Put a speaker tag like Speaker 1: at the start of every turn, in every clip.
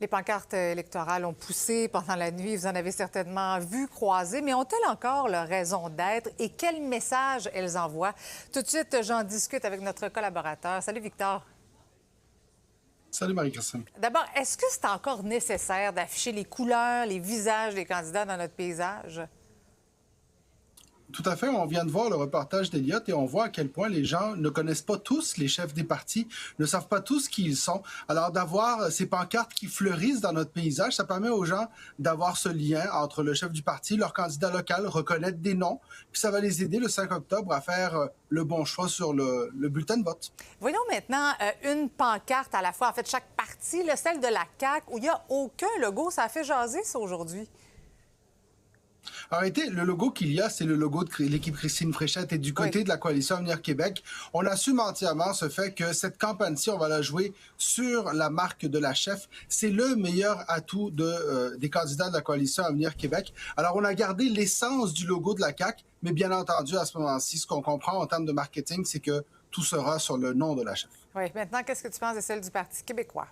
Speaker 1: Les pancartes électorales ont poussé pendant la nuit. Vous en avez certainement vu croiser, mais ont-elles encore leur raison d'être et quel message elles envoient? Tout de suite, j'en discute avec notre collaborateur. Salut, Victor.
Speaker 2: Salut Marie-Christine.
Speaker 1: D'abord, est-ce que c'est encore nécessaire d'afficher les couleurs, les visages des candidats dans notre paysage?
Speaker 2: Tout à fait, on vient de voir le reportage d'Eliott et on voit à quel point les gens ne connaissent pas tous les chefs des partis, ne savent pas tous qui ils sont. Alors d'avoir ces pancartes qui fleurissent dans notre paysage, ça permet aux gens d'avoir ce lien entre le chef du parti, leur candidat local, reconnaître des noms, puis ça va les aider le 5 octobre à faire le bon choix sur le bulletin de vote.
Speaker 1: Voyons maintenant une pancarte à la fois. En fait, chaque parti, celle de la CAQ, où il n'y a aucun logo, ça a fait jaser ça aujourd'hui.
Speaker 2: En réalité, le logo qu'il y a, c'est le logo de l'équipe Christine Fréchette et du côté de la coalition Avenir Québec. On assume entièrement ce fait que cette campagne-ci, on va la jouer sur la marque de la chef. C'est le meilleur atout des candidats de la coalition Avenir Québec. Alors, on a gardé l'essence du logo de la CAQ, mais bien entendu, à ce moment-ci, ce qu'on comprend en termes de marketing, c'est que tout sera sur le nom de la chef.
Speaker 1: Oui. Maintenant, qu'est-ce que tu penses de celle du Parti québécois?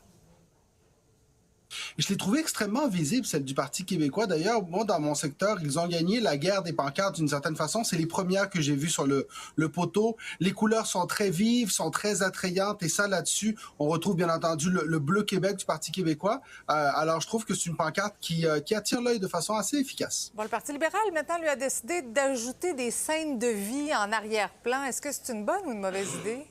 Speaker 2: Je l'ai trouvé extrêmement visible, celle du Parti québécois. D'ailleurs, moi, dans mon secteur, ils ont gagné la guerre des pancartes d'une certaine façon. C'est les premières que j'ai vues sur le poteau. Les couleurs sont très vives, sont très attrayantes. Et ça, là-dessus, on retrouve bien entendu le bleu Québec du Parti québécois. Alors, je trouve que c'est une pancarte qui attire l'œil de façon assez efficace.
Speaker 1: Bon, le Parti libéral, maintenant, lui a décidé d'ajouter des scènes de vie en arrière-plan. Est-ce que c'est une bonne ou une mauvaise idée?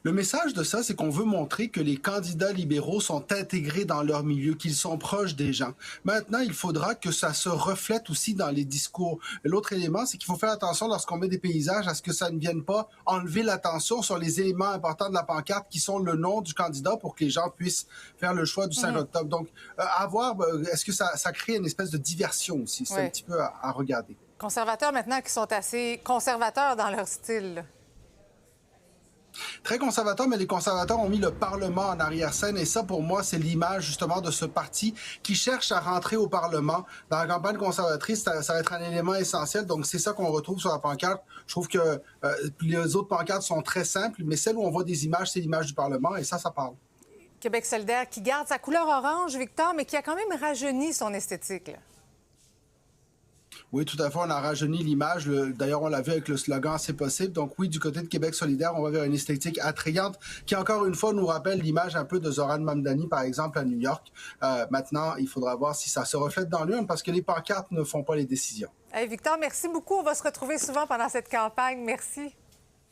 Speaker 2: Le message de ça, c'est qu'on veut montrer que les candidats libéraux sont intégrés dans leur milieu, qu'ils sont proches des gens. Maintenant, il faudra que ça se reflète aussi dans les discours. L'autre élément, c'est qu'il faut faire attention lorsqu'on met des paysages à ce que ça ne vienne pas enlever l'attention sur les éléments importants de la pancarte qui sont le nom du candidat pour que les gens puissent faire le choix du 5 octobre. Donc, à voir, est-ce que ça crée une espèce de diversion aussi? C'est un petit peu à regarder.
Speaker 1: Conservateurs maintenant qui sont assez conservateurs dans leur style.
Speaker 2: Très conservateur, mais les conservateurs ont mis le Parlement en arrière-scène et ça, pour moi, c'est l'image justement de ce parti qui cherche à rentrer au Parlement. Dans la campagne conservatrice, ça va être un élément essentiel, donc c'est ça qu'on retrouve sur la pancarte. Je trouve que les autres pancartes sont très simples, mais celle où on voit des images, c'est l'image du Parlement et ça parle.
Speaker 1: Québec solidaire qui garde sa couleur orange, Victor, mais qui a quand même rajeuni son esthétique, là.
Speaker 2: Oui, tout à fait. On a rajeuni l'image. D'ailleurs, on l'a vu avec le slogan « C'est possible ». Donc oui, du côté de Québec solidaire, on va vers une esthétique attrayante qui, encore une fois, nous rappelle l'image un peu de Zoran Mamdani, par exemple, à New York. Maintenant, il faudra voir si ça se reflète dans l'urne parce que les pancartes ne font pas les décisions.
Speaker 1: Hey, Victor, merci beaucoup. On va se retrouver souvent pendant cette campagne. Merci.